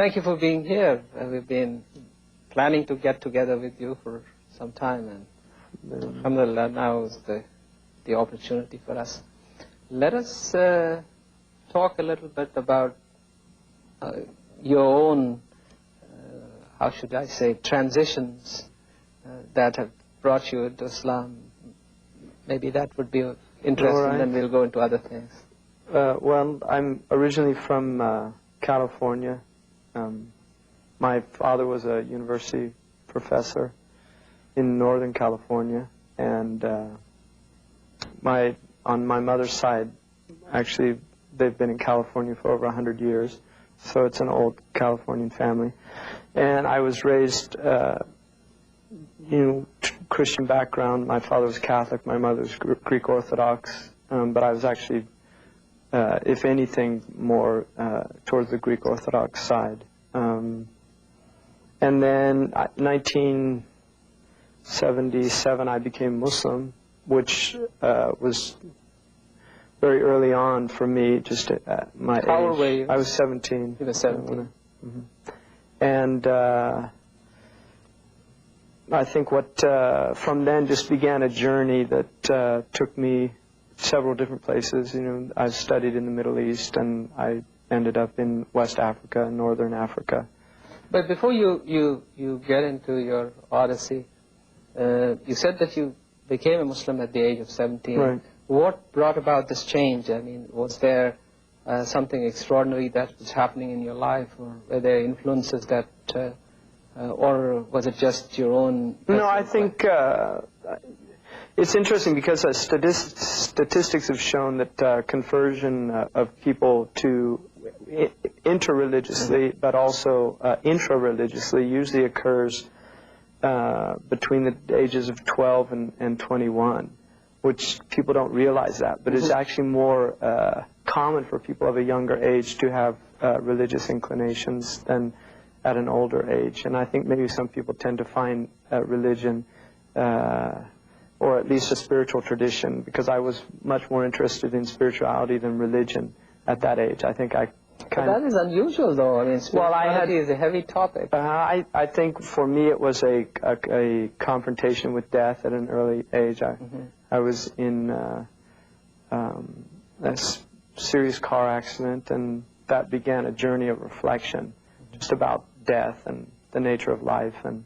thank you for being here. We've been planning to get together with you for some time, and alhamdulillah, now is the opportunity for us. Let us talk a little bit about your own, how should I say, transitions that have brought you into Islam. Maybe that would be interesting, right. Then we'll go into other things. Well, I'm originally from California. My father was a university professor in Northern California, and on my mother's side, actually, they've been in California for over 100 years, so it's an old Californian family. And I was raised, Christian background. My father was Catholic, my mother was Greek Orthodox, but I was actually, if anything, more towards the Greek Orthodox side. And then 1977, I became Muslim, which was very early on for me, just at my age. How old were you? I was 17. You were 17. And I think from then just began a journey that took me several different places. I studied in the Middle East, and I ended up in West Africa and Northern Africa. But before you get into your odyssey, you said that you became a Muslim at the age of 17. Right. What brought about this change? I mean, was there something extraordinary that was happening in your life, or were there influences that, or was it just your own? No, I think it's interesting because statistics have shown that conversion of people to interreligiously, but also intra-religiously, usually occurs between the ages of 12 and 21, which people don't realize that. But it's actually more common for people of a younger age to have religious inclinations than at an older age. And I think maybe some people tend to find religion, or at least a spiritual tradition, because I was much more interested in spirituality than religion at that age. I think I kind of... That is unusual, though. I mean, spirituality is a heavy topic. I think for me it was a confrontation with death at an early age. I was in a serious car accident, and that began a journey of reflection just about death and the nature of life, and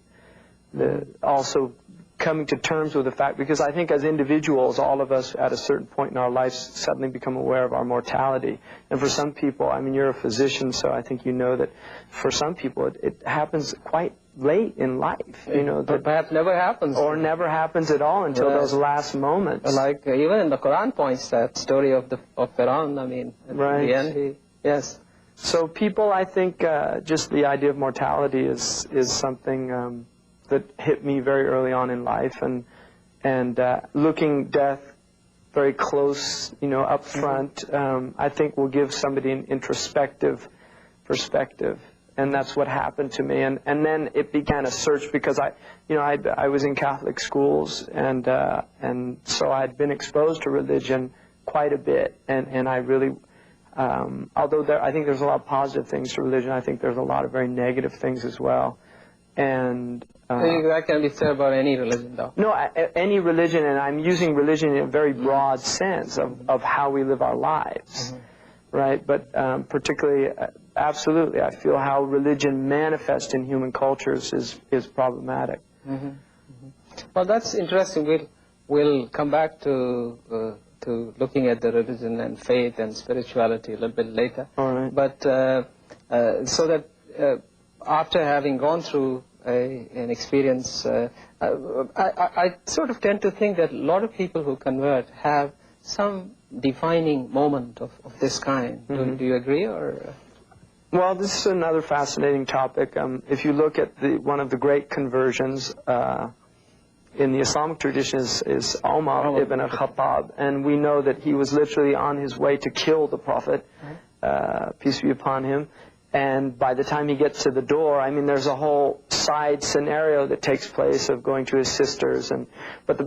also coming to terms with the fact, because I think as individuals, all of us at a certain point in our lives suddenly become aware of our mortality. And for some people, I mean, you're a physician, so I think you know that for some people it happens quite late in life, that perhaps never happens. Or never happens at all until those last moments. Like even in the Quran points that story of Pharaoh, I mean, at the end, yes. So people, I think, just the idea of mortality is something that hit me very early on in life, and looking death very close, up front, I think will give somebody an introspective perspective, and that's what happened to me. And then it began a search, because I was in Catholic schools, and so I'd been exposed to religion quite a bit, and I really, although I think there's a lot of positive things to religion, I think there's a lot of very negative things as well. And that can be said about any religion, though. No, any religion, and I'm using religion in a very broad sense of how we live our lives, right? But particularly, absolutely, I feel how religion manifests in human cultures is problematic. Well, that's interesting. We'll come back to looking at the religion and faith and spirituality a little bit later. All right. But so that after having gone through an experience, I sort of tend to think that a lot of people who convert have some defining moment of this kind. Do you agree, or? Well, this is another fascinating topic. If you look at one of the great conversions in the Islamic tradition is Umar ibn al-Khattab, and we know that he was literally on his way to kill the Prophet, peace be upon him. And by the time he gets to the door, I mean, there's a whole side scenario that takes place of going to his sisters. But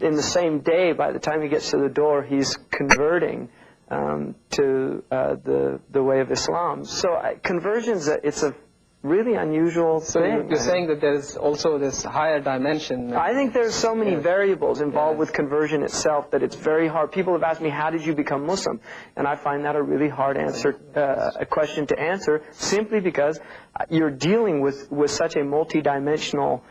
in the same day, by the time he gets to the door, he's converting to the way of Islam. So conversions, it's a really unusual thing. You're saying that there's also this higher dimension. I think there's so many variables involved with conversion itself that it's very hard. People have asked me, how did you become Muslim? And I find that a really hard a question to answer, simply because you're dealing with such a multi-dimensional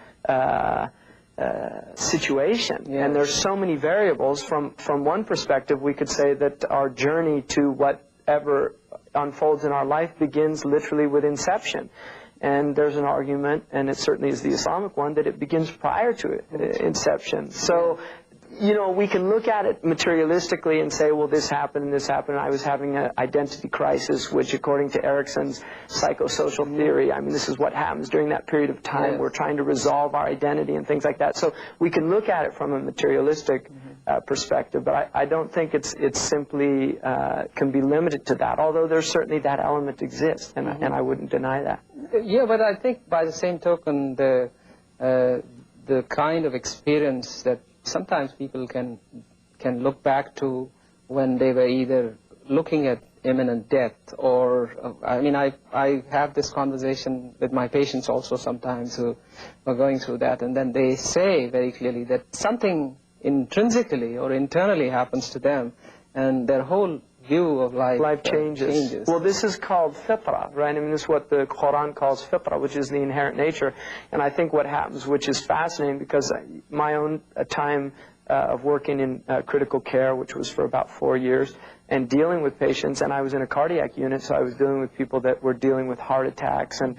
situation. And there's so many variables. From one perspective, we could say that our journey to whatever unfolds in our life begins literally with inception. And there's an argument, and it certainly is the Islamic one, that it begins prior to inception. So, you know, we can look at it materialistically and say, well, this happened and this happened. I was having an identity crisis, which according to Erickson's psychosocial theory, I mean, this is what happens during that period of time. We're trying to resolve our identity and things like that. So we can look at it from a materialistic perspective, but I don't think it's simply can be limited to that, although there's certainly that element exists, and I wouldn't deny that. Yeah, but I think by the same token, the kind of experience that sometimes people can look back to when they were either looking at imminent death, or I mean, I have this conversation with my patients also sometimes who are going through that, and then they say very clearly that something intrinsically or internally happens to them, and their whole view of life changes. Well, this is called fitra, right? I mean, this is what the Quran calls fitra, which is the inherent nature. And I think what happens, which is fascinating, because my own time of working in critical care, which was for about 4 years, and dealing with patients, and I was in a cardiac unit, so I was dealing with people that were dealing with heart attacks, and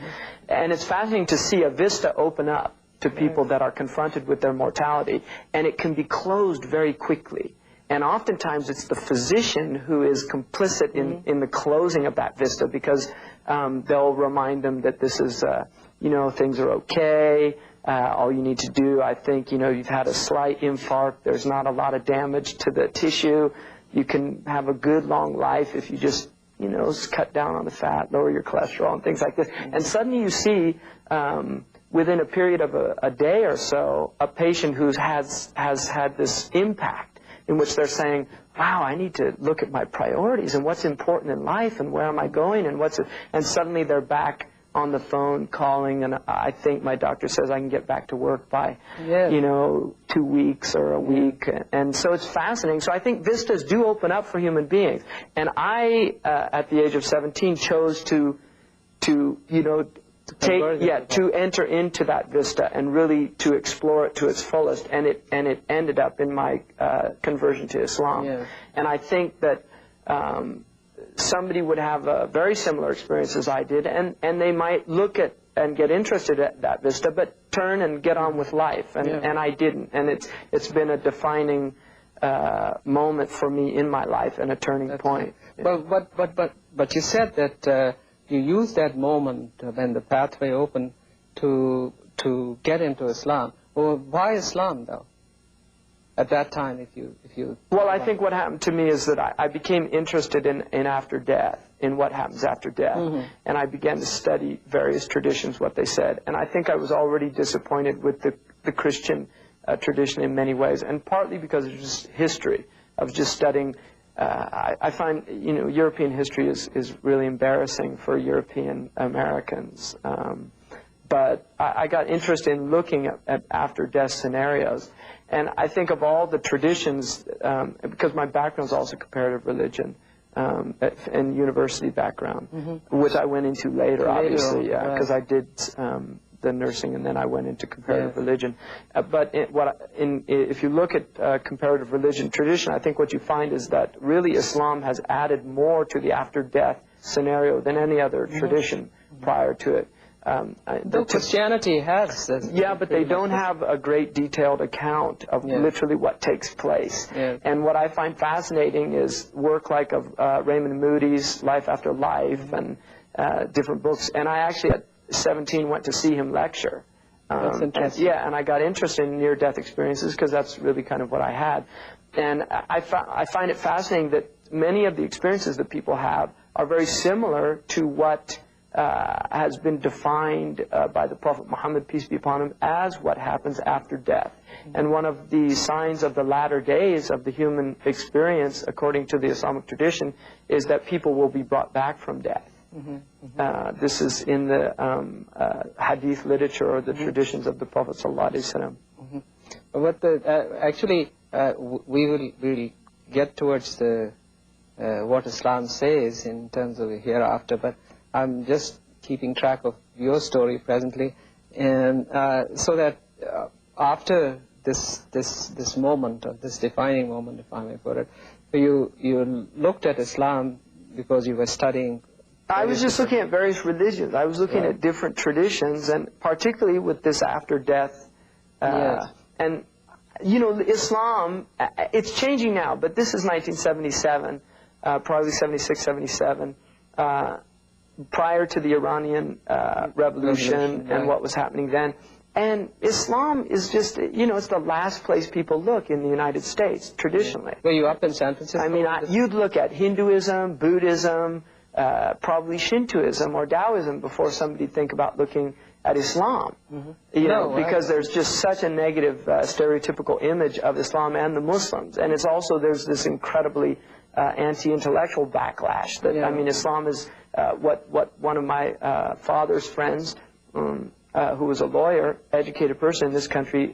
it's fascinating to see a vista open up to people that are confronted with their mortality, and it can be closed very quickly. And oftentimes it's the physician who is complicit in the closing of that vista, because they'll remind them that this is, you know, things are okay. All you need to do, I think, you know, you've had a slight infarct. There's not a lot of damage to the tissue. You can have a good long life if you just, you know, cut down on the fat, lower your cholesterol and things like this. And suddenly you see, within a period of a day or so, a patient who has had this impact, in which they're saying, wow, I need to look at my priorities and what's important in life and where am I going and suddenly they're back on the phone calling, and I think my doctor says I can get back to work by, you know, 2 weeks or a week. And so it's fascinating. So I think vistas do open up for human beings. And I, at the age of 17, chose to you know, to enter into that vista and really to explore it to its fullest, and it ended up in my conversion to Islam. And I think that somebody would have very similar experience as I did, and they might look at and get interested at that vista, but turn and get on with life, and I didn't, and it's been a defining moment for me in my life and a turning point. But you said that you used that moment when the pathway opened to get into Islam. Well, why Islam, though? At that time, if you well, I think what happened to me is that I became interested in after death, in what happens after death, and I began to study various traditions, what they said, and I think I was already disappointed with the Christian tradition in many ways, and partly because of just history. I was just studying. I find, you know, European history is really embarrassing for European Americans. But I got interested in looking at after-death scenarios. And I think of all the traditions, because my background is also comparative religion, and university background, which I went into later, obviously, because I did the nursing, and then I went into comparative religion. But if you look at comparative religion tradition, I think what you find is that really Islam has added more to the after-death scenario than any other tradition prior to it. Christianity has. Yeah, but they don't have a great detailed account of literally what takes place. And what I find fascinating is work like of Raymond Moody's Life After Life and different books. And I actually at 17 went to see him lecture. That's interesting. And I got interested in near-death experiences because that's really kind of what I had. And I find it fascinating that many of the experiences that people have are very similar to what has been defined by the Prophet Muhammad, peace be upon him, as what happens after death. And one of the signs of the latter days of the human experience, according to the Islamic tradition, is that people will be brought back from death. This is in the hadith literature or the traditions of the Prophet ﷺ. But actually, we will get towards the what Islam says in terms of hereafter, but I'm just keeping track of your story presently, and so that after this moment, or this defining moment, if I may put it, you looked at Islam because you were studying. I was just looking at various religions. I was looking at different traditions, and particularly with this after death. And, you know, Islam, it's changing now, but this is 1977, probably 76, 77, prior to the Iranian revolution and what was happening then. And Islam is just, you know, it's the last place people look in the United States, traditionally. Were you up in San Francisco? I mean, you'd look at Hinduism, Buddhism, probably Shintoism or Taoism before somebody think about looking at Islam. You know, because there's just such a negative stereotypical image of Islam and the Muslims. And it's also, there's this incredibly anti-intellectual backlash. That I mean, Islam is what one of my father's friends, who was a lawyer, educated person in this country,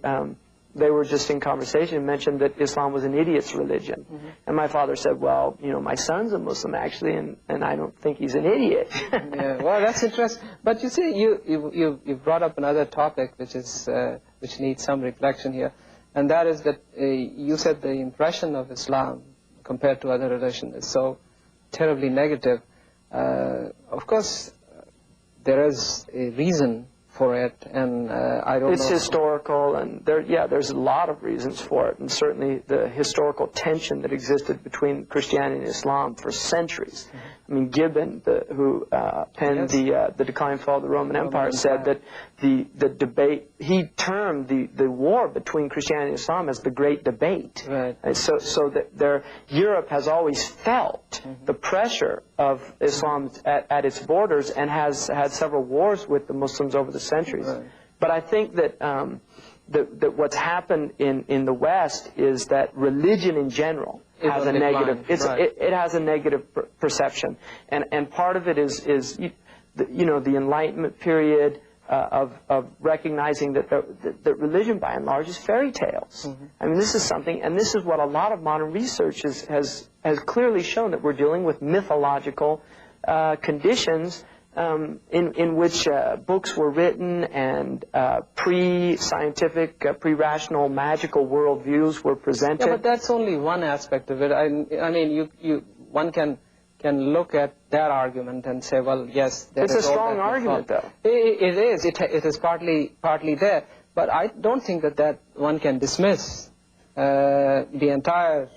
they were just in conversation, mentioned that Islam was an idiot's religion. And my father said, well, you know, my son's a Muslim actually, and I don't think he's an idiot. Well, that's interesting. But you see, you brought up another topic which needs some reflection here, and that is that you said the impression of Islam compared to other religions is so terribly negative. Of course, there is a reason for it, and I don't know. It's historical, and there's a lot of reasons for it, and certainly the historical tension that existed between Christianity and Islam for centuries. I mean, Gibbon, who penned the Decline and Fall of the Roman Empire, said that the debate, he termed the war between Christianity and Islam as the Great Debate. And so that Europe has always felt the pressure of Islam at its borders, and has had several wars with the Muslims over the centuries. But I think that that what's happened in the West is that religion in general has a negative. It has a negative perception, and part of it is you know, the Enlightenment period of recognizing that religion by and large is fairy tales. I mean, this is something, and this is what a lot of modern research has clearly shown, that we're dealing with mythological conditions in which books were written, and pre-scientific, pre-rational, magical worldviews were presented. Yeah, but that's only one aspect of it. I mean, one can look at that argument and say, well, yes, it's a strong argument, though. It is. It is partly there, but I don't think that one can dismiss the entire,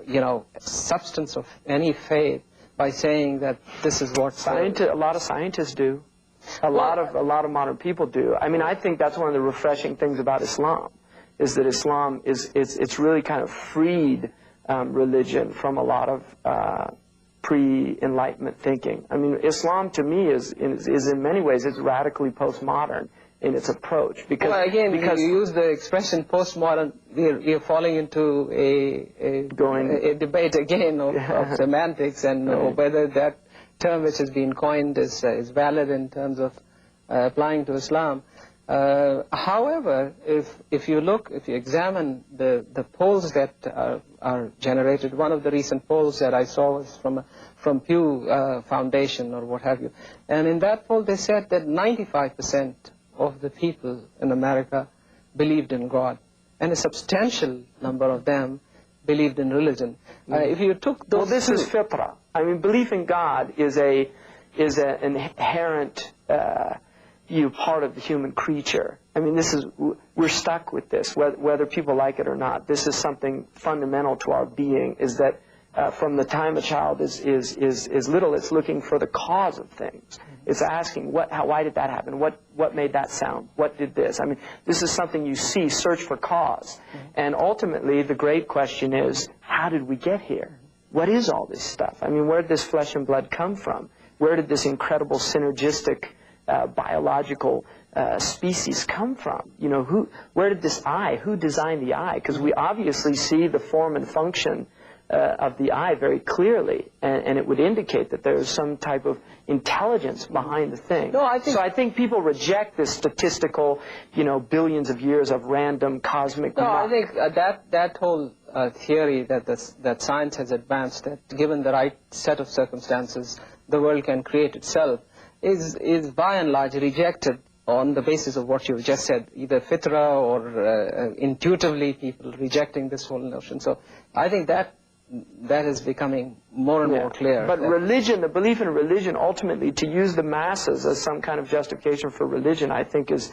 you know, substance of any faith by saying that this is what a lot of scientists do. A lot of modern people do. I mean, I think that's one of the refreshing things about Islam, is that Islam it's really kind of freed religion from a lot of pre-Enlightenment thinking. I mean, Islam to me is in many ways it's radically postmodern in its approach. Because, well, again, you use the expression postmodern, you're falling into a debate again of semantics, and whether that term which has been coined is valid in terms of applying to Islam. However, if you examine the polls that are generated, one of the recent polls that I saw was from Pew Foundation or what have you, and in that poll they said that 95% of the people in America believed in God, and a substantial number of them believed in religion. If you took those, well, this is fitrah. I mean, belief in God is an inherent part of the human creature. I mean, we're stuck with this, whether people like it or not. This is something fundamental to our being, is that from the time a child is little, it's looking for the cause of things. It's asking, why did that happen? What made that sound? What did this? I mean, this is something you see, search for cause. And ultimately, the great question is, how did we get here? What is all this stuff? I mean, where did this flesh and blood come from? Where did this incredible synergistic biological species come from? You know, where did this eye, who designed the eye? Because we obviously see the form and function of the eye very clearly, and it would indicate that there is some type of intelligence behind the thing. No, I think people reject this statistical, billions of years of random cosmic. No, I think that whole theory that science has advanced, that given the right set of circumstances, the world can create itself, is by and large rejected on the basis of what you've just said, either fitra or intuitively people rejecting this whole notion. So I think that is becoming more and more clear. But religion, the belief in religion, ultimately to use the masses as some kind of justification for religion, I think is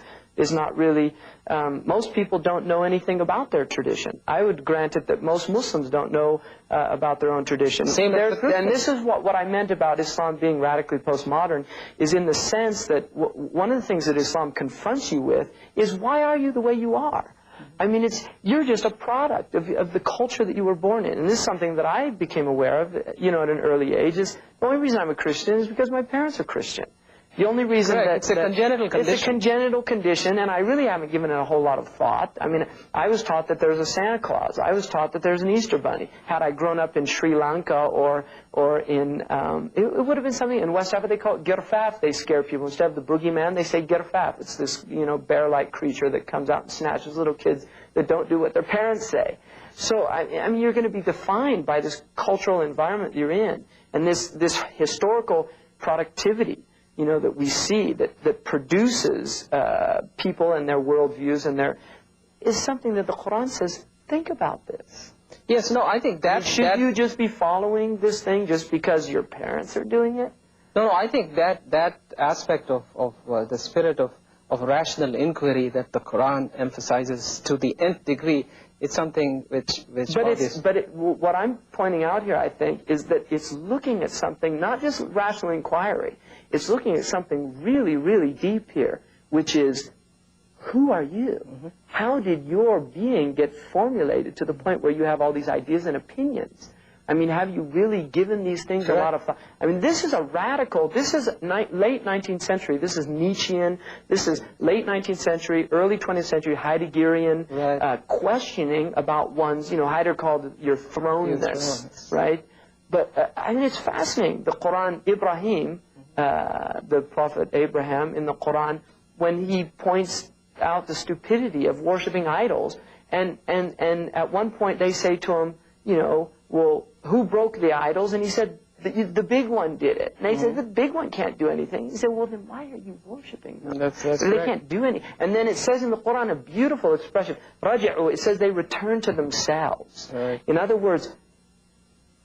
not really, most people don't know anything about their tradition. I would grant it that most Muslims don't know about their own tradition. And this is what I meant about Islam being radically postmodern, is in the sense that one of the things that Islam confronts you with is, why are you the way you are? I mean, you're just a product of the culture that you were born in. And this is something that I became aware of, at an early age, is the only reason I'm a Christian is because my parents are Christian. The only reason it's a congenital condition. It's a congenital condition, and I really haven't given it a whole lot of thought. I mean, I was taught that there's a Santa Claus. I was taught that there's an Easter Bunny. Had I grown up in Sri Lanka or in, it would have been something, in West Africa they call it girfaf. They scare people. Instead of the boogeyman, they say girfaf. It's this, bear-like creature that comes out and snatches little kids that don't do what their parents say. So, I mean, you're going to be defined by this cultural environment you're in, and this historical productivity, that we see that produces people and their worldviews, and is something that the Quran says, think about this. Yes, no, I think that... Should you just be following this thing just because your parents are doing it? No, I think that aspect of the spirit of rational inquiry that the Quran emphasizes to the nth degree, it's something which what I'm pointing out here, I think, is that it's looking at something, not just rational inquiry, it's looking at something really, really deep here, which is, who are you? Mm-hmm. How did your being get formulated to the point where you have all these ideas and opinions? I mean, have you really given these things a lot of thought? I mean, this is a radical, this is late 19th century, this is Nietzschean, this is late 19th century, early 20th century Heideggerian questioning about one's, Heidegger called your throne-ness, right? But, I mean, it's fascinating. The Quran, Ibrahim, the prophet Abraham in the Quran, when he points out the stupidity of worshiping idols, and at one point they say to him, well, who broke the idols? And he said, the big one did it. And they said, the big one can't do anything. He said, well, then why are you worshiping them? They can't do anything. And then it says in the Quran a beautiful expression, raja'u, it says they return to themselves. Right. In other words,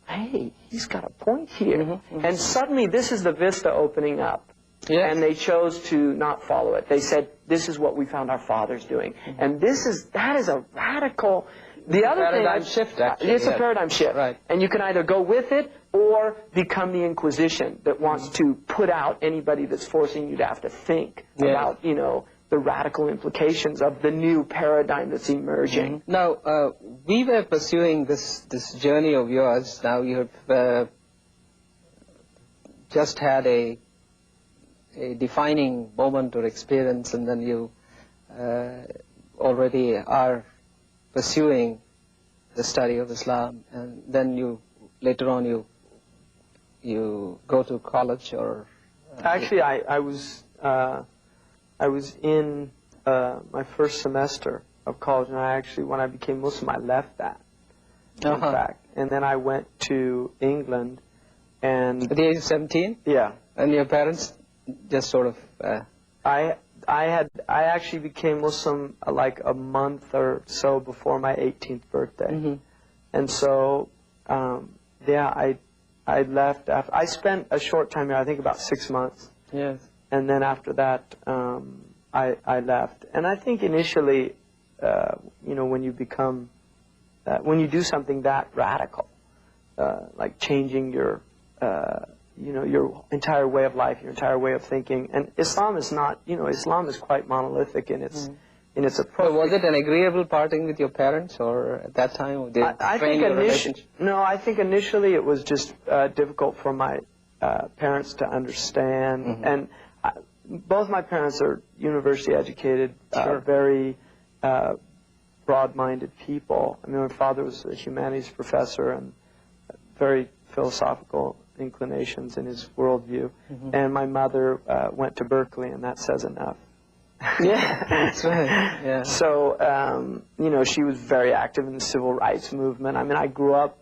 hey, he's got a point here. Mm-hmm. And suddenly this is the vista opening up. Yes. And they chose to not follow it. They said, this is what we found our fathers doing. Mm-hmm. And that is a radical... The other paradigm shift, actually. It's a paradigm shift. Right. And you can either go with it or become the Inquisition that wants to put out anybody that's forcing you to have to think about, the radical implications of the new paradigm that's emerging. Mm-hmm. Now, we were pursuing this journey of yours. Now you have just had a defining moment or experience, and then you already are pursuing the study of Islam, and then later on you go to college or... Actually, I was in my first semester of college, and when I became Muslim, I left that, in fact. And then I went to England, and... At the age of 17? Yeah. And your parents just sort of... I actually became Muslim like a month or so before my 18th birthday. Mm-hmm. And so, I left after, I spent a short time here, I think about 6 months. Yes. And then after that, I left. And I think initially, when you become, when you do something that radical, like changing your entire way of life, your entire way of thinking. And Islam is not, Islam is quite monolithic in its approach. So was it an agreeable parting with your parents, or at that time did I think initially it was just difficult for my parents to understand. Mm-hmm. And both my parents are university educated, very broad-minded people. I mean, my father was a humanities professor, and very philosophical inclinations in his worldview. And my mother went to Berkeley, and that says enough. Yeah, that's right. Yeah. So, you know, she was very active in the civil rights movement. I mean, I grew up,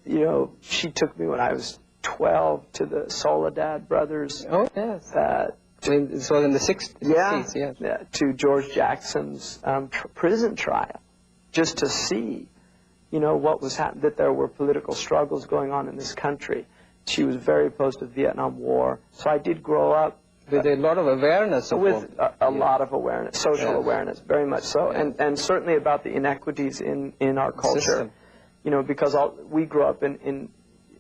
you know, she took me when I was 12 to the Soledad brothers. Oh, yes. It was in the 60s. Yeah, to George Jackson's prison trial, just to see, you know, what was happening, that there were political struggles going on in this country. She was very opposed to the Vietnam War. So I did grow up with a lot of awareness. With a lot of awareness, social awareness, very much so. And certainly about the inequities in our culture. System. You know, because we grew up in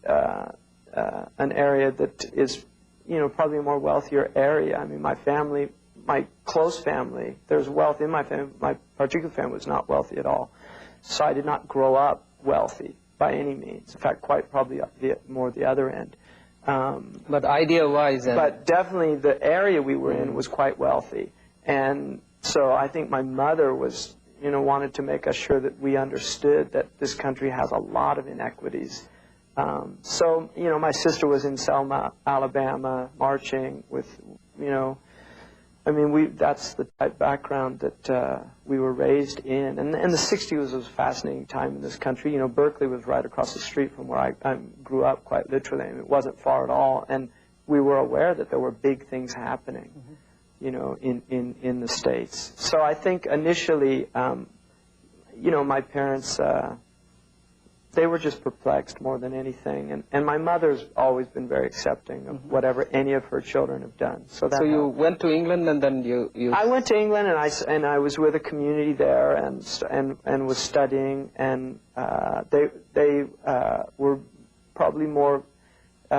an area that is, you know, probably a more wealthier area. I mean, my family, my close family, there's wealth in my family. My particular family was not wealthy at all. So I did not grow up wealthy by any means. In fact, quite probably more the other end. But idea-wise... But definitely the area we were in was quite wealthy. And so I think my mother was, you know, wanted to make us sure that we understood that this country has a lot of inequities. So, you know, my sister was in Selma, Alabama, marching with, you know, I mean, that's the type of background that we were raised in. And the 60s was a fascinating time in this country. You know, Berkeley was right across the street from where I grew up, quite literally. I mean, it wasn't far at all. And we were aware that there were big things happening, you know, in the States. So I think initially, you know, my parents... they were just perplexed more than anything. And my mother's always been very accepting of whatever any of her children have done. So you went to England and then you... I went to England and I was with a community there and was studying. And they were probably more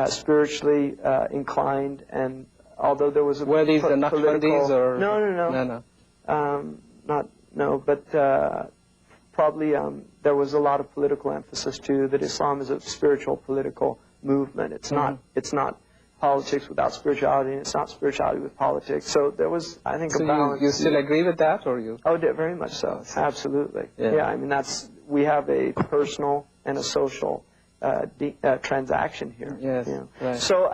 spiritually inclined. And although there was a... Were these the Naqshbandis or... No. But... probably there was a lot of political emphasis too, that Islam is a spiritual political movement. It's not politics without spirituality, and it's not spirituality with politics. So there was, I think, a balance. You still agree with that, or you? Oh, very much so. Absolutely. Yeah, I mean, we have a personal and a social transaction here. Yes. You know. Right. So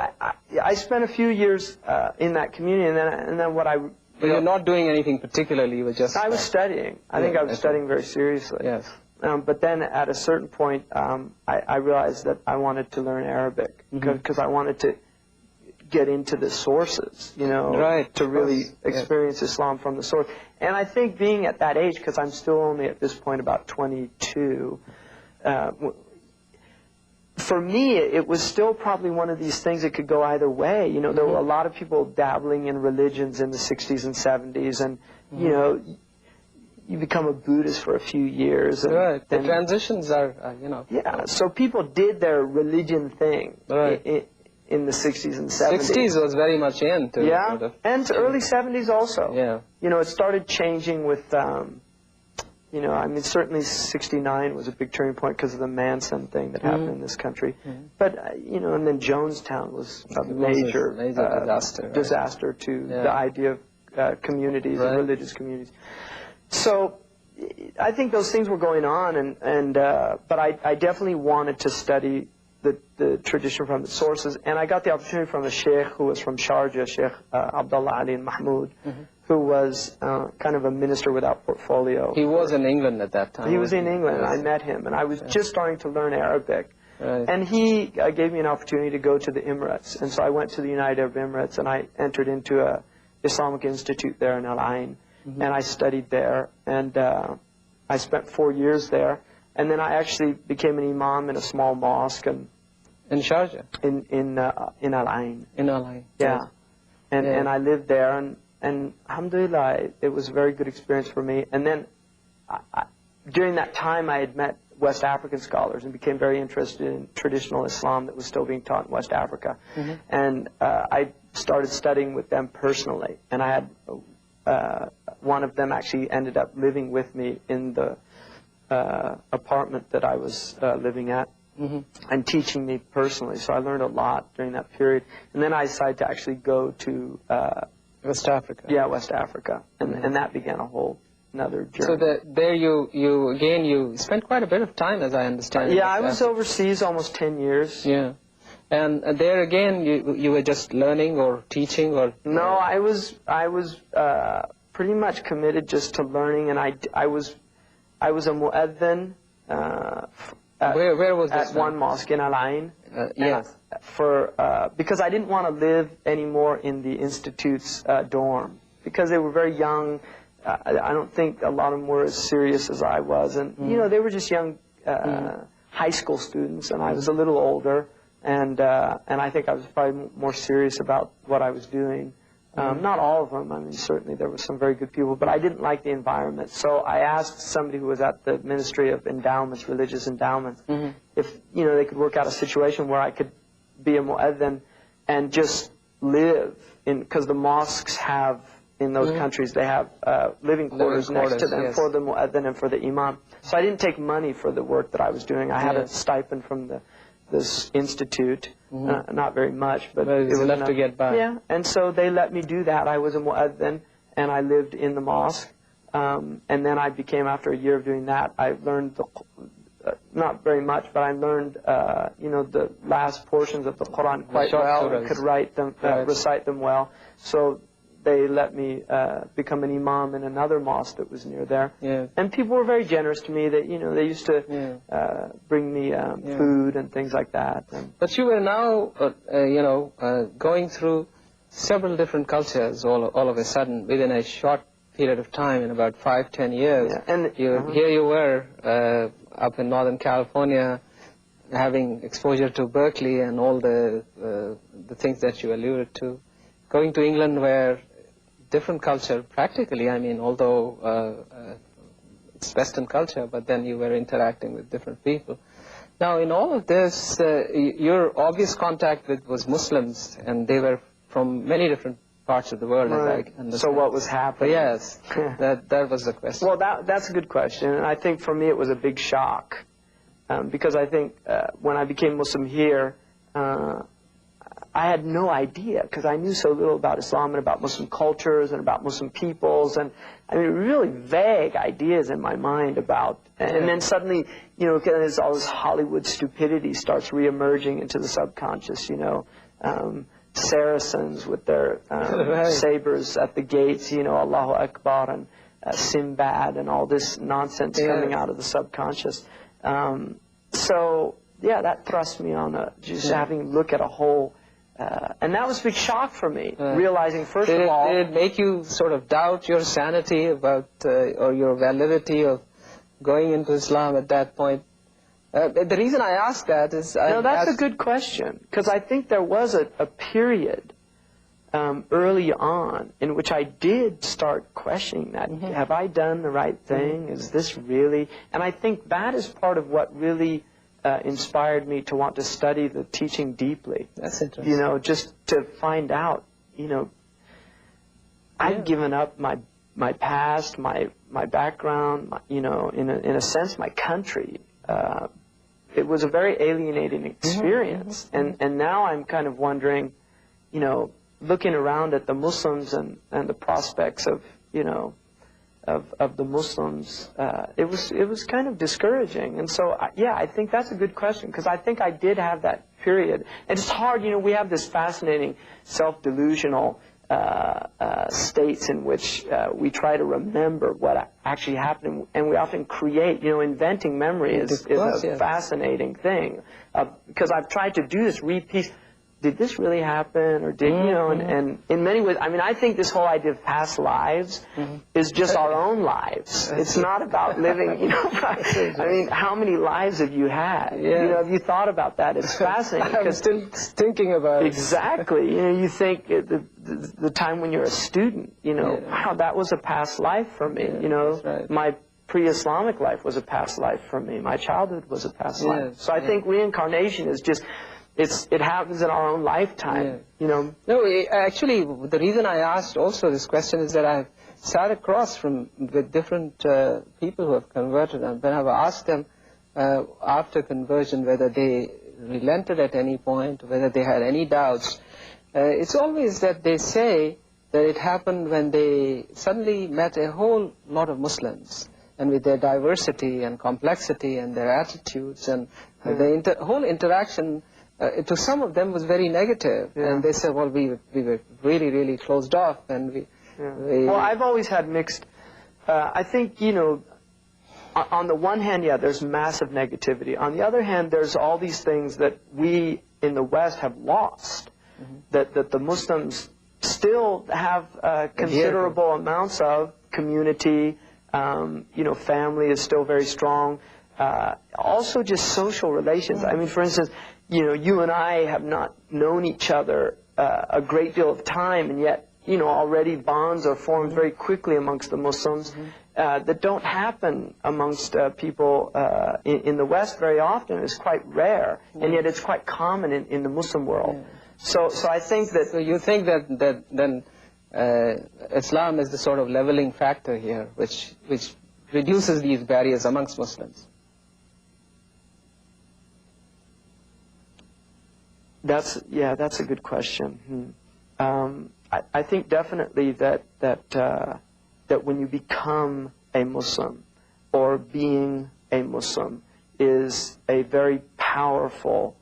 I spent a few years in that community, and then what I... But you're not doing anything particularly, you were just... I was studying. I think I was studying very seriously. Yes. But then at a certain point, I realized that I wanted to learn Arabic because I wanted to get into the sources, you know, to really experience Islam from the source. And I think being at that age, because I'm still only at this point about 22, for me, it was still probably one of these things that could go either way. You know, there were a lot of people dabbling in religions in the 60s and 70s, and, you know, you become a Buddhist for a few years. And, the transitions are, you know. Yeah, so people did their religion thing in the 60s and 70s. 60s was very much in. Yeah, and early 70s also. Yeah. You know, it started changing with... you know, I mean, certainly 69 was a big turning point because of the Manson thing that happened in this country. But, you know, and then Jonestown was a major disaster to the idea of communities and religious communities. So I think those things were going on, but I definitely wanted to study the tradition from the sources. And I got the opportunity from a sheikh who was from Sharjah, Sheikh Abdullah Ali Mahmoud, who was kind of a minister without portfolio. He was in England at that time. He was in England, and I met him, and I was just starting to learn Arabic. And he gave me an opportunity to go to the Emirates, and so I went to the United Arab Emirates, and I entered into a Islamic institute there in Al Ain, and I studied there, and I spent 4 years there, and then I actually became an imam in a small mosque. And in Sharjah? In Al Ain. In Al Ain. Yeah. And I lived there, and alhamdulillah, it was a very good experience for me. And then during that time, I had met West African scholars and became very interested in traditional Islam that was still being taught in West Africa. And I started studying with them personally. And I had one of them actually ended up living with me in the apartment that I was living at. And teaching me personally. So I learned a lot during that period. And then I decided to actually go to... West Africa. Yeah, West Africa. And that began a whole another journey. So there you spent quite a bit of time, as I understand. Yeah, I was overseas almost 10 years. Yeah. And there again, you were just learning or teaching, or? No, I was pretty much committed just to learning, and I was a mu'adhin where was this? At one mosque in Al Ain. Yes. Because I didn't want to live anymore in the institute's dorm, because they were very young. I don't think a lot of them were as serious as I was, and you know, they were just young high school students, and I was a little older. And I think I was probably more serious about what I was doing. Not all of them. I mean, certainly there were some very good people, but I didn't like the environment. So I asked somebody who was at the Ministry of Endowments, Religious Endowments, if they could work out a situation where I could be a mu'adhin and just live in, because the mosques have in those countries, they have living quarters next to them for the mu'adhin and for the imam. So I didn't take money for the work that I was doing. I had a stipend from this institute, not very much, but it was enough to get by. Yeah, and so they let me do that. I was a mu'adhin, and I lived in the mosque, and then I became, after a year of doing that, I learned not very much, but I learned, the last portions of the Quran quite well, and could write them, recite them well. So they let me become an imam in another mosque that was near there. Yeah. And people were very generous to me. That they used to bring me food and things like that. But you were now, going through several different cultures all of a sudden within a short period of time, in about 5-10 years. Yeah. And here you were up in Northern California, having exposure to Berkeley and all the things that you alluded to. Going to England, where different culture, practically, I mean, although it's Western culture, but then you were interacting with different people. Now, in all of this, your obvious contact with was Muslims, and they were from many different parts of the world, as I understand. So what was happening? Yes, that was the question. Well, that's a good question, and I think for me it was a big shock, because I think when I became Muslim here, I had no idea, because I knew so little about Islam and about Muslim cultures and about Muslim peoples, and I mean, really vague ideas in my mind about, and then suddenly, as all this Hollywood stupidity starts reemerging into the subconscious, Saracens with their sabers at the gates, Allahu Akbar, and Sinbad, and all this nonsense coming out of the subconscious. So, yeah, that thrust me on just having a look at a whole. And that was a big shock for me, realizing, first of all... Did it make you sort of doubt your sanity about, or your validity of going into Islam at that point? The reason I ask that is... No, that's a good question, because I think there was a period early on in which I did start questioning that. Have I done the right thing? Is this really... And I think that is part of what really... inspired me to want to study the teaching deeply. That's interesting. Just to find out, I'd given up my past, my background, in a sense, my country. It was a very alienating experience. And now I'm kind of wondering, looking around at the Muslims and the prospects of, of the Muslims, it was kind of discouraging. And so, I think that's a good question, because I think I did have that period. And it's hard, we have this fascinating self-delusional states in which we try to remember what actually happened, and we often create, inventing memory is a fascinating thing, because I've tried to do this, repiece. Did this really happen, or did, and in many ways, I mean, I think this whole idea of past lives is just our own lives. It's not about living, I mean, how many lives have you had? Have you thought about that? It's fascinating. I'm still thinking about it. Exactly. You think the time when you're a student, wow, that was a past life for me. Right. My pre-Islamic life was a past life for me. My childhood was a past life. So I think reincarnation is just... It happens in our own lifetime, No, actually, the reason I asked also this question is that I've sat across with different people who have converted, and when I've asked them after conversion whether they relented at any point, whether they had any doubts, it's always that they say that it happened when they suddenly met a whole lot of Muslims, and with their diversity and complexity and their attitudes and the whole interaction, to some of them was very negative. And they said, well, we were really, really closed off. And well, I've always had mixed, I think, you know, on the one hand, yeah, there's massive negativity. On the other hand, there's all these things that we in the West have lost, that the Muslims still have considerable amounts of community. You know, family is still very strong. Also just social relations. I mean, for instance, you know, you and I have not known each other a great deal of time, and yet, you know, already bonds are formed very quickly amongst the Muslims that don't happen amongst people in the West very often. It's quite rare, and yet it's quite common in the Muslim world. So I think that... So you think that then Islam is the sort of leveling factor here, which reduces these barriers amongst Muslims? That's a good question. I think definitely that when you become a Muslim, or being a Muslim, is a very powerful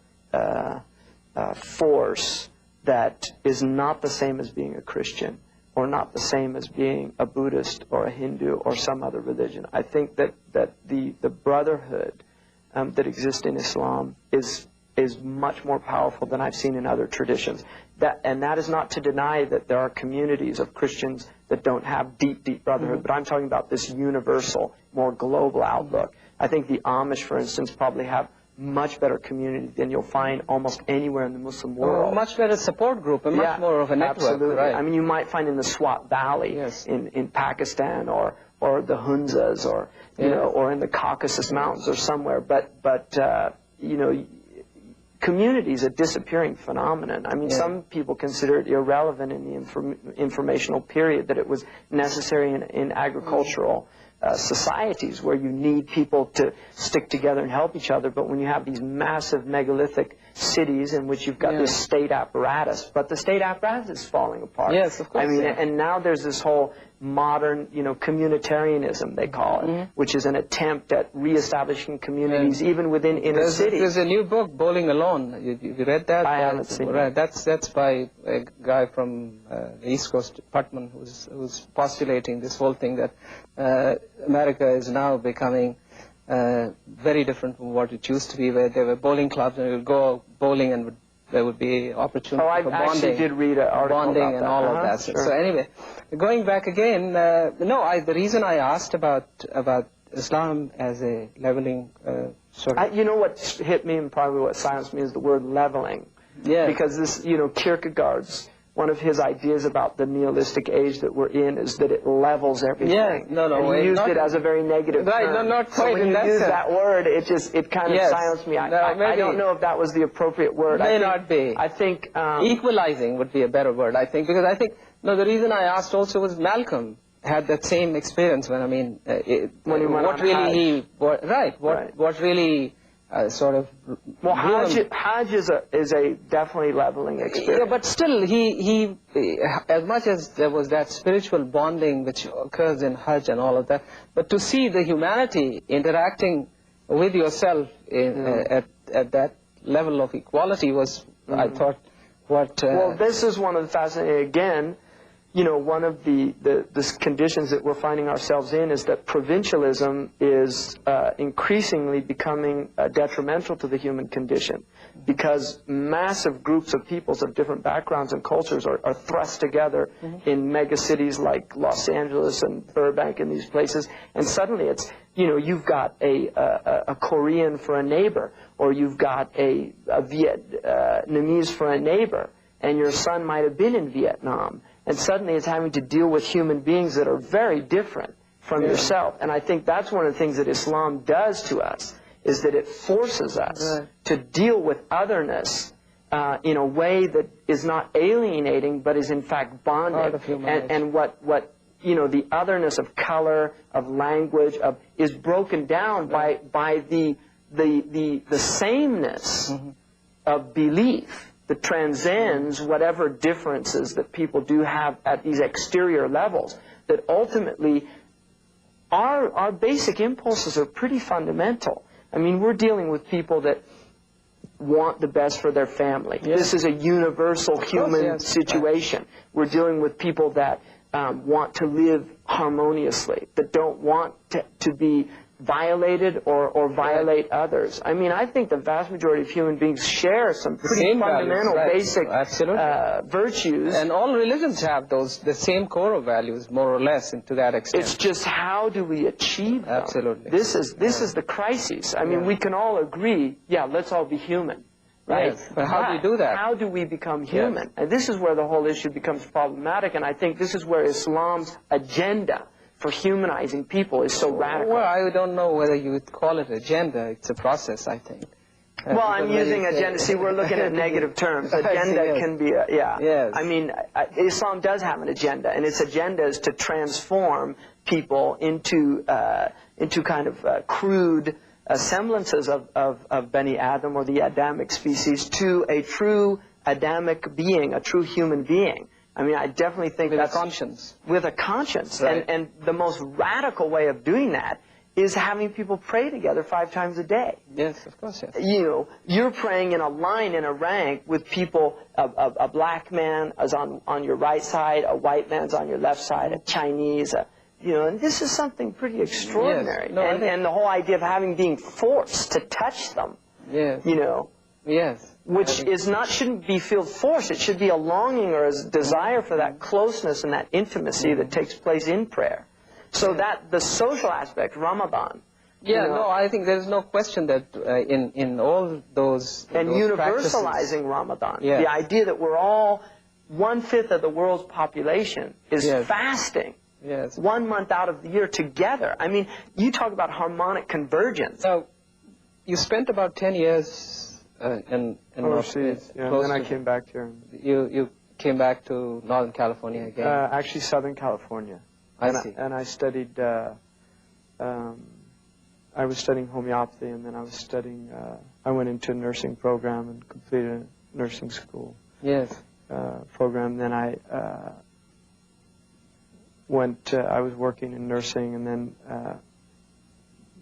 force that is not the same as being a Christian, or not the same as being a Buddhist or a Hindu or some other religion. I think that the brotherhood that exists in Islam is much more powerful than I've seen in other traditions. And that is not to deny that there are communities of Christians that don't have deep brotherhood, but I'm talking about this universal, more global outlook. I think the Amish, for instance, probably have much better community than you'll find almost anywhere in the Muslim world. A much better support group, and much more of a network. Absolutely. Right. I mean, you might find in the Swat Valley in Pakistan, or the Hunzas, or you know, or in the Caucasus Mountains or somewhere. But you know, community is a disappearing phenomenon. I mean, some people consider it irrelevant in the informational period, that it was necessary in agricultural societies where you need people to stick together and help each other. But when you have these massive megalithic cities in which you've got this state apparatus, but the state apparatus is falling apart. Yes, of course. I mean, and now there's this whole modern, you know, communitarianism, they call it, which is an attempt at reestablishing communities even within inner cities. There's a new book, Bowling Alone. You read that? I haven't seen it. That's by a guy from the East Coast, Putman, who's postulating this whole thing that America is now becoming very different from what it used to be, where there were bowling clubs and you would go bowling and there would be opportunity for bonding. I actually did read an article bonding about and that. all of that. So anyway, going back again, the reason I asked about Islam as a leveling sort of... You know what hit me and probably what silenced me is the word leveling. Yeah. Because this, you know, Kierkegaard's, one of his ideas about the nihilistic age that we're in is that it levels everything. Yeah, no. And he used it as a very negative term. Right, not quite so when in you that use sense. that word, it kind of silenced me. I don't know if that was the appropriate word. May not be. I think... equalizing would be a better word, I think, because I think, no, the reason I asked also was Malcolm had that same experience when, I mean, when he went what really what really sort of... Well, Hajj is a definitely leveling experience. Yeah, but still, he as much as there was that spiritual bonding which occurs in Hajj and all of that, but to see the humanity interacting with yourself at that level of equality was, I thought, what... well, this is one of the fascinating, again, you know, one of the conditions that we're finding ourselves in is that provincialism is increasingly becoming detrimental to the human condition, because massive groups of peoples of different backgrounds and cultures are thrust together in mega cities like Los Angeles and Burbank and these places, and suddenly it's, you know, you've got a Korean for a neighbor, or you've got a Vietnamese for a neighbor, and your son might have been in Vietnam. And suddenly it's having to deal with human beings that are very different from yourself. And I think that's one of the things that Islam does to us, is that it forces us to deal with otherness in a way that is not alienating, but is in fact bonding. And what you know, the otherness of color, of language, is broken down by the sameness of belief that transcends whatever differences that people do have at these exterior levels, that ultimately our basic impulses are pretty fundamental. I mean, we're dealing with people that want the best for their family. Yes. This is a universal human situation. We're dealing with people that want to live harmoniously, that don't want to be violated or violate others. I mean, I think the vast majority of human beings share some pretty fundamental, basic virtues. And all religions have the same core values, more or less, to that extent. It's just how do we achieve them? Absolutely. This is the crisis. I mean, we can all agree, yeah, let's all be human. Right? Yes, but how do you do that? How do we become human? Yes. And this is where the whole issue becomes problematic, and I think this is where Islam's agenda for humanizing people is so radical. Well, I don't know whether you would call it agenda. It's a process, I think. Well, I'm using agenda. See, we're looking at negative terms. Agenda can be, Yes. I mean, Islam does have an agenda, and its agenda is to transform people into kind of crude semblances of Bani Adam, or the Adamic species, to a true Adamic being, a true human being. I mean, I definitely think with that's... a conscience. With a conscience. Right. And the most radical way of doing that is having people pray together 5 times a day. Yes, of course, yes. You know, you're praying in a line, in a rank, with people, a black man is on your right side, a white man's on your left side, a Chinese, you know, and this is something pretty extraordinary. Yes. No, and the whole idea of being forced to touch them, yes. you know. Yes. Which shouldn't be feel forced. It should be a longing or a desire for that closeness and that intimacy that takes place in prayer. So that the social aspect, Ramadan. Yeah, you know, no, I think there's no question that in all those and those universalizing Ramadan. Yes. The idea that we're all 1/5 of the world's population is fasting. Yes. 1 month out of the year together. I mean, you talk about harmonic convergence. So, you spent about 10 years in overseas, and then I came back here. You came back to Northern California again? Actually, Southern California. I see. And I studied, I was studying homeopathy, and then I was studying, I went into a nursing program and completed a nursing school. Yes. Program. Then I I was working in nursing, and then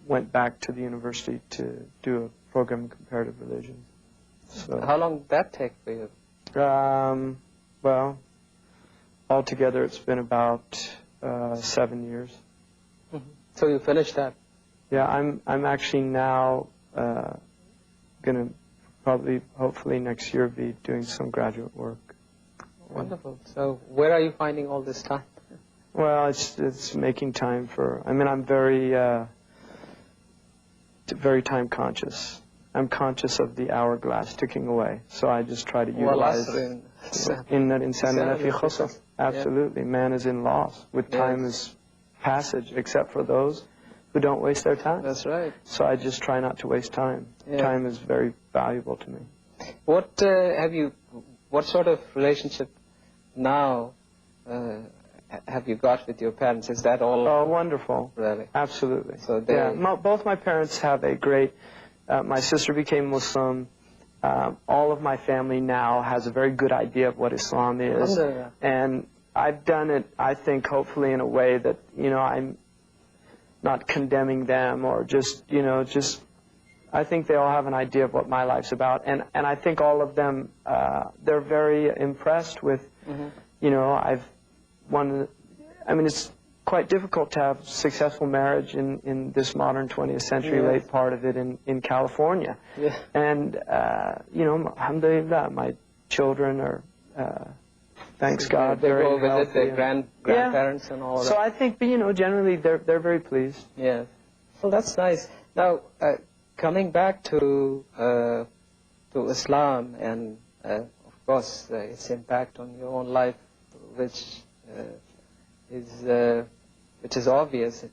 went back to the university to do a program in comparative religion. So, how long did that take for you? Well, altogether it's been about 7 years. Mm-hmm. So you finished that? Yeah, I'm actually now going to probably, hopefully next year, be doing some graduate work. Wonderful. So where are you finding all this time? Well, it's making time for, I mean, I'm very time conscious. I'm conscious of the hourglass ticking away, so I just try to utilize absolutely. Man is in loss with time as passage, except for those who don't waste their time. That's right. So I just try not to waste time. Time is very valuable to me. What sort of relationship now have you got with your parents? Is that all? Oh, wonderful. Really? Absolutely. So both my parents have a great, my sister became Muslim. All of my family now has a very good idea of what Islam is. And I've done it, I think, hopefully in a way that, you know, I'm not condemning them or just, you know, I think they all have an idea of what my life's about. And I think all of them, they're very impressed with, you know, I mean, it's quite difficult to have successful marriage in this modern 20th century, late part of it in California. Yeah. And, you know, alhamdulillah, my children are, thanks God, they very go healthy. Visit their grandparents and all of that. So I think, you know, generally they're very pleased. Yeah. Well, that's nice. Now, coming back to Islam and, of course, its impact on your own life, which is obvious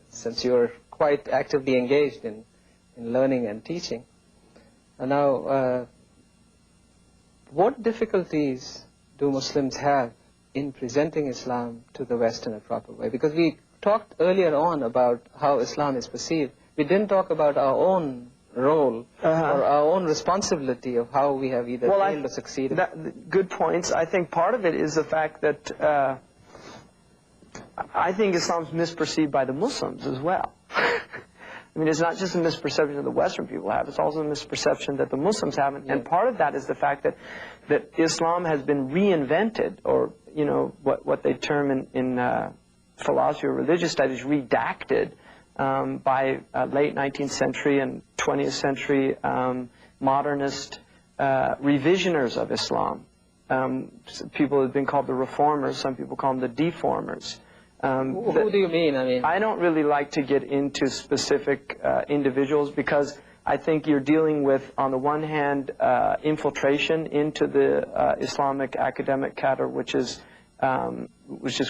since you're quite actively engaged in learning and teaching. And now, what difficulties do Muslims have in presenting Islam to the West in a proper way? Because we talked earlier on about how Islam is perceived. We didn't talk about our own role or our own responsibility of how we have either failed or succeeded? Good points. I think part of it is the fact that I think Islam's misperceived by the Muslims as well. I mean, it's not just a misperception that the Western people have, it's also a misperception that the Muslims have. And part of that is the fact that Islam has been reinvented, or, you know, what they term in philosophy or religious studies, redacted, by late 19th century and 20th century modernist revisioners of Islam. People have been called the reformers, some people call them the deformers. Who do you mean? I don't really like to get into specific individuals, because I think you're dealing with, on the one hand, infiltration into the Islamic academic cadre, which is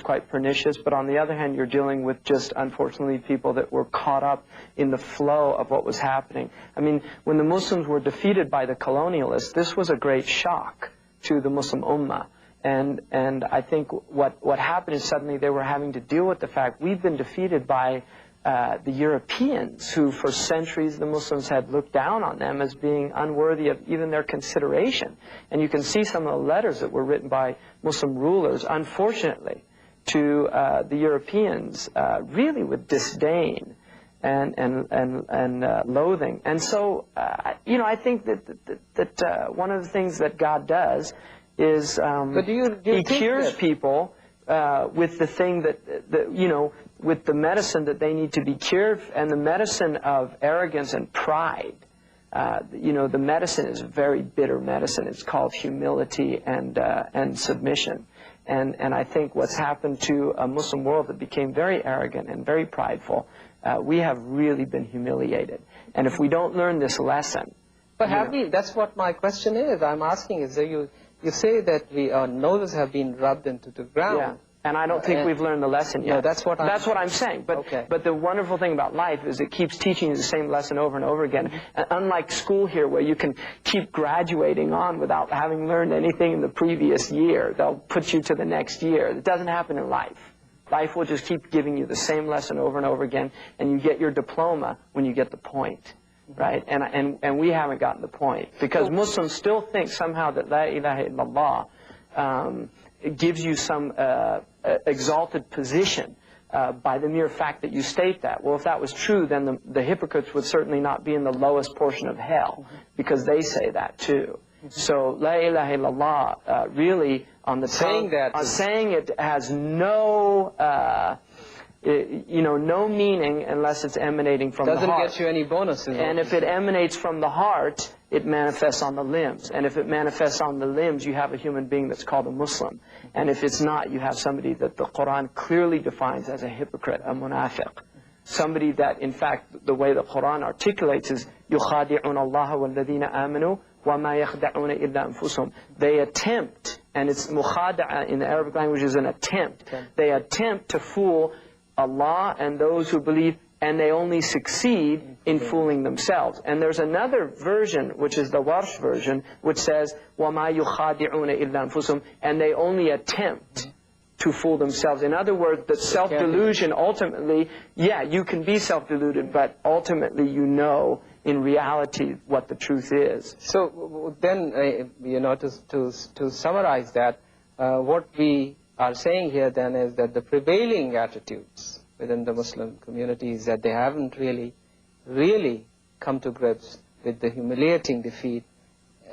quite pernicious. But on the other hand, you're dealing with just, unfortunately, people that were caught up in the flow of what was happening. I mean, when the Muslims were defeated by the colonialists, this was a great shock to the Muslim Ummah. And I think what happened is suddenly they were having to deal with the fact we've been defeated by the Europeans, who for centuries the Muslims had looked down on them as being unworthy of even their consideration. And you can see some of the letters that were written by Muslim rulers, unfortunately, to the Europeans, really with disdain and loathing. And so, you know, I think that one of the things that God does is He cures people with the thing that you know, with the medicine that they need to be cured, and the medicine of arrogance and pride. You know, the medicine is a very bitter medicine. It's called humility and submission. And I think what's happened to a Muslim world that became very arrogant and very prideful, we have really been humiliated. And if we don't learn this lesson... But have we? That's what my question is. I'm asking is, you say that our noses have been rubbed into the ground. Yeah. And I don't think we've learned the lesson yet. No, that's what I'm saying. But the wonderful thing about life is it keeps teaching you the same lesson over and over again. And unlike school here, where you can keep graduating on without having learned anything in the previous year, they'll put you to the next year. It doesn't happen in life. Life will just keep giving you the same lesson over and over again, and you get your diploma when you get the point. Right? And we haven't gotten the point. Because Muslims still think somehow that La ilaha illallah gives you some exalted position by the mere fact that you state that. Well, if that was true, then the hypocrites would certainly not be in the lowest portion of hell, because they say that too. So La ilaha illallah really, on the tongue, saying it has no... you know, no meaning unless it's emanating from the heart. Doesn't get you any bonuses. And if it emanates from the heart, it manifests on the limbs. And if it manifests on the limbs, you have a human being that's called a Muslim. And if it's not, you have somebody that the Quran clearly defines as a hypocrite, a munafiq. Somebody that, in fact, the way the Quran articulates is يُخَادِعُونَ اللَّهَ وَالَّذِينَ آمَنُوا وَمَا يَخْدَعُونَ إِلَّا أَنفُسُهُم. They attempt, and it's mukhada'a in the Arabic language is an attempt. They attempt to fool Allah and those who believe, and they only succeed in fooling themselves. And there's another version, which is the Warsh version, which says, وَمَا يُخَادِعُونَ إِلَّا أَنفُسُهُم, and they only attempt to fool themselves. In other words, the self-delusion ultimately, yeah, you can be self-deluded, but ultimately you know in reality what the truth is. So then, you know, to summarize that, what we are saying here then is that the prevailing attitudes within the Muslim community is that they haven't really come to grips with the humiliating defeat,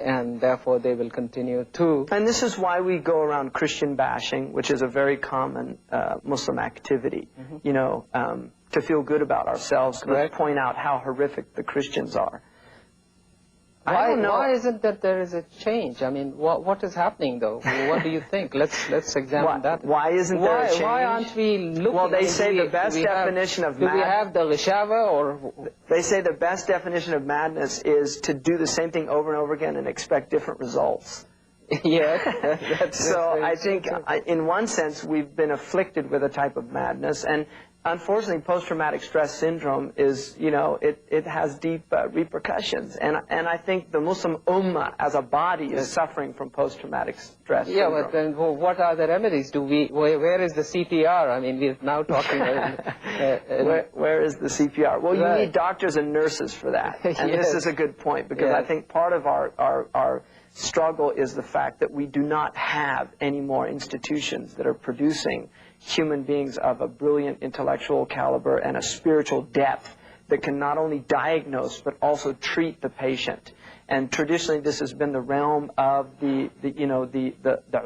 and therefore they will continue to... And this is why we go around Christian bashing, which is a very common Muslim activity, you know, to feel good about ourselves, to point out how horrific the Christians are. Why isn't that there is a change? I mean, what is happening though? What do you think? Let's examine that. Why isn't there a change? Why aren't we looking? Well, they say the best definition of madness... Do we have the Rishava or... They say the best definition of madness is to do the same thing over and over again and expect different results. Yeah. So I think in one sense we've been afflicted with a type of madness, and unfortunately, post-traumatic stress syndrome is, you know, it has deep repercussions. And I think the Muslim Ummah as a body is suffering from post-traumatic stress syndrome. Yeah, but then what are the remedies? Where is the CPR? I mean, we're now talking about... where is the CPR? Well, you need doctors and nurses for that. And this is a good point, because I think part of our struggle is the fact that we do not have any more institutions that are producing human beings of a brilliant intellectual caliber and a spiritual depth that can not only diagnose but also treat the patient. And traditionally, this has been the realm of the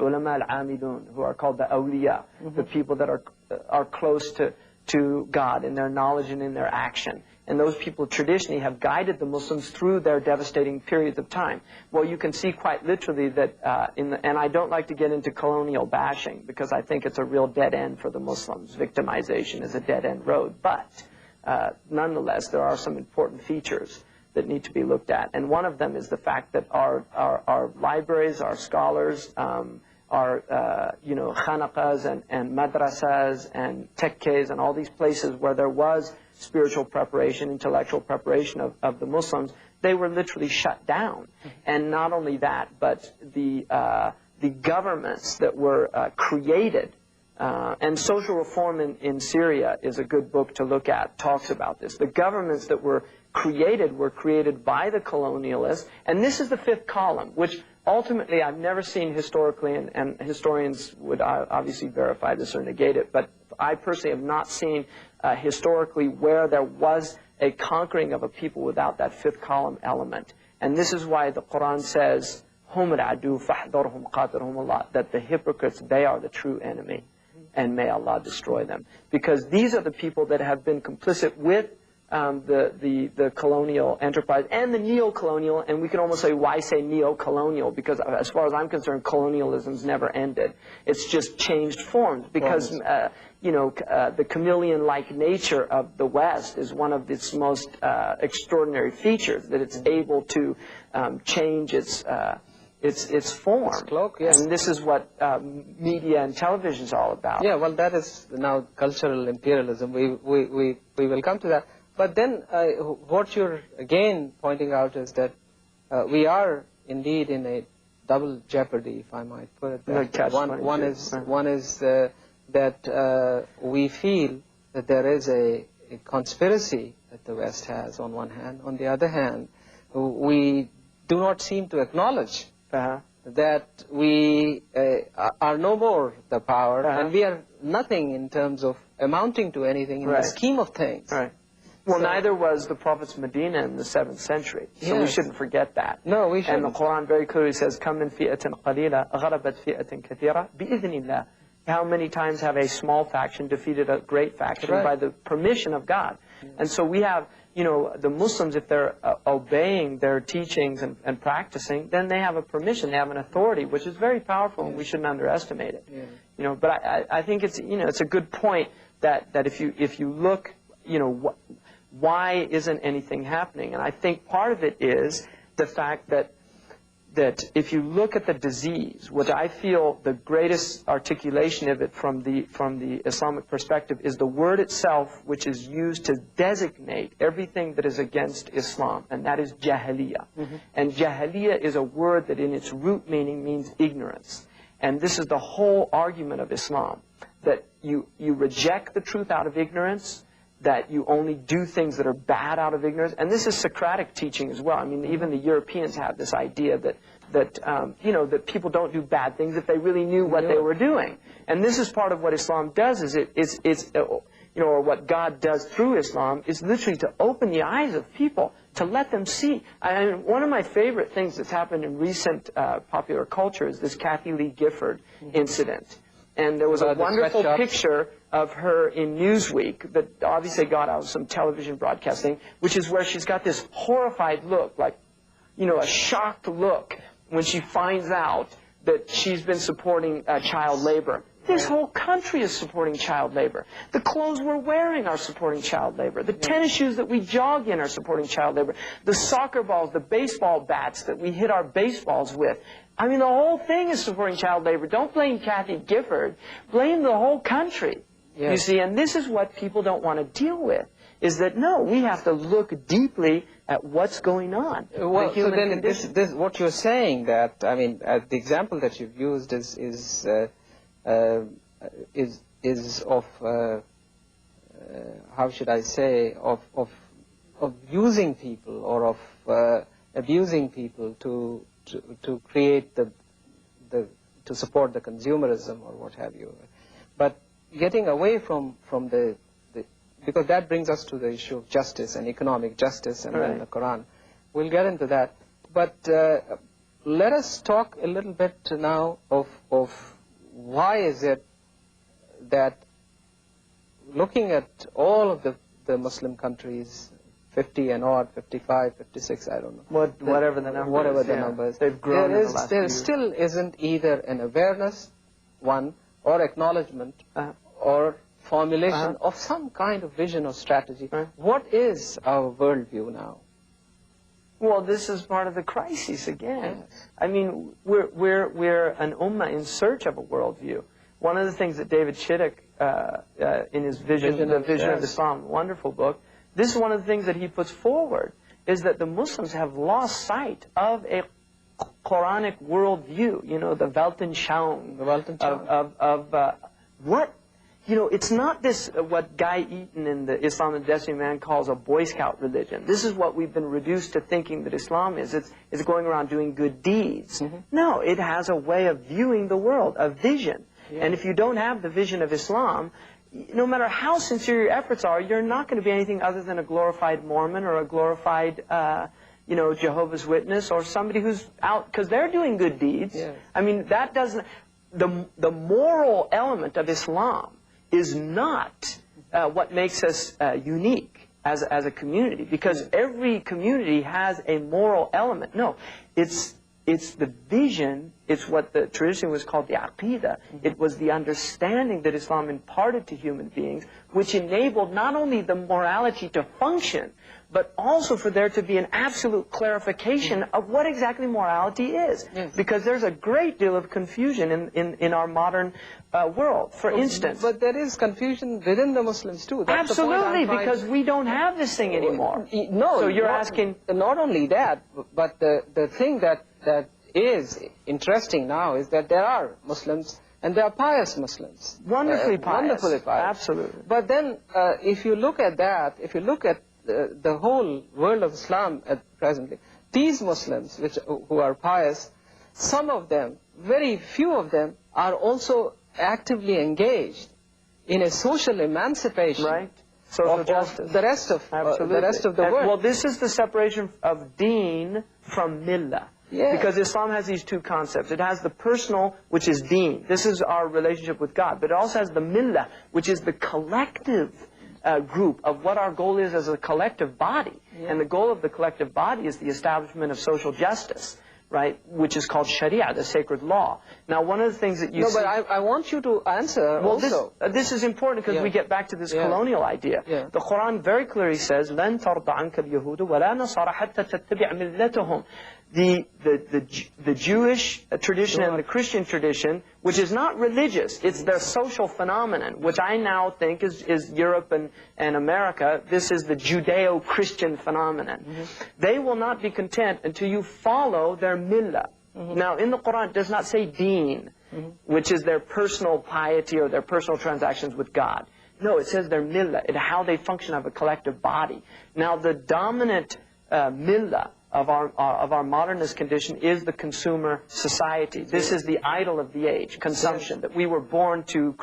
ulama al-amilun, who are called the awliya, the people that are close to God in their knowledge and in their action. And those people traditionally have guided the Muslims through their devastating periods of time. Well, you can see quite literally that, and I don't like to get into colonial bashing, because I think it's a real dead end for the Muslims. Victimization is a dead end road. But nonetheless, there are some important features that need to be looked at. And one of them is the fact that our libraries, our scholars, our khanaqas and madrasas and tekkes and all these places where there was spiritual preparation, intellectual preparation of the Muslims, they were literally shut down. And not only that, but the governments that were created, and Social Reform in Syria is a good book to look at, talks about this. The governments that were created by the colonialists, and this is the fifth column, which ultimately I've never seen historically, and historians would obviously verify this or negate it, but I personally have not seen historically where there was a conquering of a people without that fifth column element. And this is why the Quran says, "Hum al-adu fahdharhum qatarhum Allah," that the hypocrites, they are the true enemy, and may Allah destroy them. Because these are the people that have been complicit with the colonial enterprise and the neo-colonial, and we can almost say, why say neo-colonial? Because as far as I'm concerned, colonialism's never ended. It's just changed forms, because the chameleon-like nature of the West is one of its most extraordinary features, that it's able to change its form. Its cloak, yes. And this is what media and television is all about. Yeah, well, that is now cultural imperialism. We will come to that. But then what you're again pointing out is that we are indeed in a double jeopardy, if I might put it that way. One is that we feel that there is a conspiracy that the West has on one hand. On the other hand, we do not seem to acknowledge that we are no more the power, and we are nothing in terms of amounting to anything in the scheme of things. Well, neither was the Prophet's Medina in the 7th century, so we shouldn't forget that. No, we shouldn't. And the Quran very clearly says, "Kam min fi'atin qalila ghalabat fi'atin kathira bi'idhnillah." How many times have a small faction defeated a great faction by the permission of God? And so we have, the Muslims, if they're obeying their teachings and practicing, then they have a permission, they have an authority, which is very powerful, and we shouldn't underestimate it. But I think it's, it's a good point that if you look, why isn't anything happening? And I think part of it is the fact that if you look at the disease, what I feel the greatest articulation of it from the Islamic perspective is the word itself, which is used to designate everything that is against Islam, and that is jahiliyyah. And jahiliyyah is a word that in its root meaning means ignorance. And this is the whole argument of Islam, that you reject the truth out of ignorance, that you only do things that are bad out of ignorance. And this is Socratic teaching as well. I mean, even the Europeans have this idea that people don't do bad things if they really knew what they were doing. And this is part of what Islam does, or what God does through Islam, is literally to open the eyes of people, to let them see. I mean, one of my favorite things that's happened in recent popular culture is this Kathy Lee Gifford incident. And there was a wonderful picture of her in Newsweek that obviously got out of some television broadcasting, which is where she's got this horrified look, like, a shocked look when she finds out that she's been supporting child labor. This whole country is supporting child labor. The clothes we're wearing are supporting child labor. The tennis shoes that we jog in are supporting child labor. The soccer balls, the baseball bats that we hit our baseballs with. I mean, the whole thing is supporting child labor. Don't blame Kathy Gifford. Blame the whole country. Yes. You see, and this is what people don't want to deal with, is that, no, we have to look deeply at what's going on. Well, the human so then condition. this, what you're saying that, I mean, the example that you've used is of, how should I say, of using people or of abusing people to create to support the consumerism or what have you. But getting away from the because that brings us to the issue of justice and economic justice and then the Quran. We'll get into that. But let us talk a little bit now of why is it that looking at all of the Muslim countries, 50 and odd, 55, 56, I don't know. Whatever the number is. They've grown in the last few there years. still isn't either an awareness, one, or acknowledgement, or formulation of some kind of vision or strategy. What is our worldview now? Well, this is part of the crisis again. Yes. I mean, we're an ummah in search of a worldview. One of the things that David Chittick, in his Vision of Islam, wonderful book, this is one of the things that he puts forward, is that the Muslims have lost sight of a Quranic worldview, you know, the Weltanschauung, of what, you know, it's not this, what Guy Eaton in the Islam and Destiny Man calls a Boy Scout religion. This is what we've been reduced to thinking that Islam is. It's going around doing good deeds. No, it has a way of viewing the world, a vision. And if you don't have the vision of Islam, no matter how sincere your efforts are, you're not going to be anything other than a glorified Mormon or a glorified, you know, Jehovah's Witness or somebody who's out, because they're doing good deeds. Yes. I mean, that doesn't, the moral element of Islam is not what makes us unique as a community, because every community has a moral element. No, it's the vision, it's what the tradition was called the aqidah. It was the understanding that Islam imparted to human beings, which enabled not only the morality to function, but also for there to be an absolute clarification of what exactly morality is. Yes. Because there's a great deal of confusion in our modern world. For instance... But there is confusion within the Muslims too. That's absolutely, because we don't have this thing anymore. No, so you're asking... Not only that, but the thing that is interesting now is that there are Muslims and there are pious Muslims. Wonderfully pious. Wonderfully pious. Absolutely. But then if you look at that, if you look at the whole world of Islam presently, these Muslims who are pious, some of them, very few of them, are also actively engaged in a social emancipation. Right. Social justice. The rest of the world. Well, this is the separation of deen from millah. Yes. Because Islam has these two concepts. It has the personal, which is deen. This is our relationship with God. But it also has the millah, which is the collective group of what our goal is as a collective body. Yeah. And the goal of the collective body is the establishment of social justice, right, which is called Sharia, the sacred law. Now, one of the things that you see... No, but I want you to answer also. This is important because we get back to this colonial idea. Yeah. The Quran very clearly says, لَن تَرْضَ عَنْكَ الْيَهُودُ وَلَا نَصَارَ حَتَّى تَتَّبِعْ مِلَّتَهُمْ. The Jewish tradition and the Christian tradition, which is not religious, it's their social phenomenon, which I now think is Europe and America. This is the Judeo-Christian phenomenon. They will not be content until you follow their millah. Now, in the Quran, it does not say deen, which is their personal piety or their personal transactions with God. No, it says their millah, how they function as a collective body. Now, the dominant millah of our modernist condition is the consumer society. This is the idol of the age, consumption, that we were born to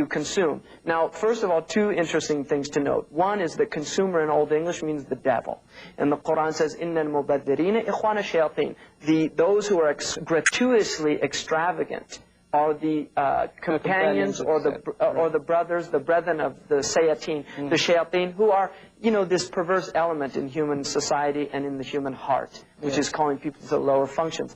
consume. Now, first of all, two interesting things to note. One is that consumer in Old English means the devil. And the Quran says, إِنَّ الْمُبَذِّرِينَ إِخْوَانَ الشَّيَاطِينَ. Those who are gratuitously extravagant are the companions or the brothers, the brethren of the Sayateen, the Shayateen, who are, you know, this perverse element in human society and in the human heart, which is calling people to lower functions.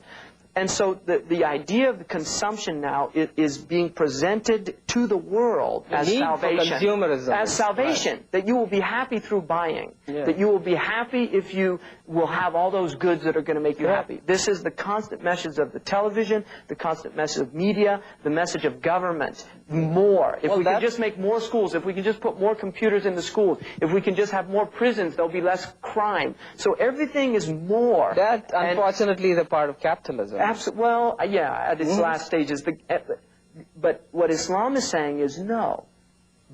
And so the idea of the consumption now is being presented to the world as salvation. As salvation. Right. That you will be happy through buying. Yeah. That you will be happy if you will have all those goods that are going to make you happy. This is the constant message of the television, the constant message of media, the message of government. More. If we can just make more schools, if we can just put more computers in the schools, if we can just have more prisons, there'll be less crime. So everything is more. That, unfortunately, is a part of capitalism. Well, yeah, at its last stages. But what Islam is saying is no.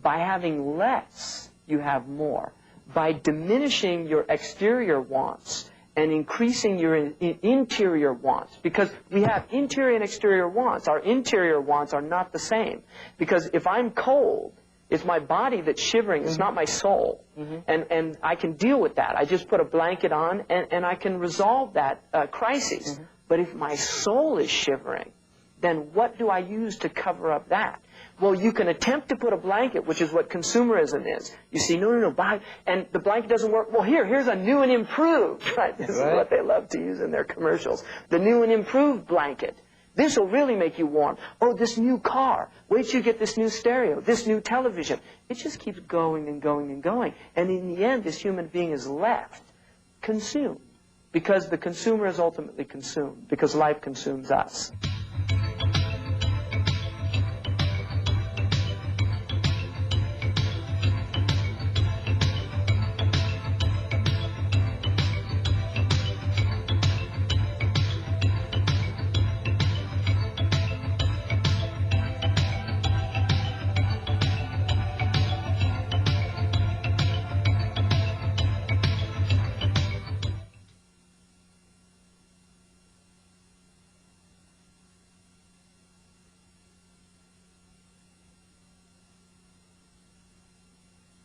By having less, you have more. By diminishing your exterior wants and increasing your interior wants. Because we have interior and exterior wants. Our interior wants are not the same. Because if I'm cold, it's my body that's shivering. It's not my soul. And I can deal with that. I just put a blanket on and I can resolve that crisis. But if my soul is shivering, then what do I use to cover up that? Well, you can attempt to put a blanket, which is what consumerism is. You see, no, buy, and the blanket doesn't work. Well, here's a new and improved, right? This is what they love to use in their commercials. The new and improved blanket. This will really make you warm. Oh, this new car. Wait till you get this new stereo, this new television. It just keeps going and going and going. And in the end, this human being is left consumed. Because the consumer is ultimately consumed. Because life consumes us.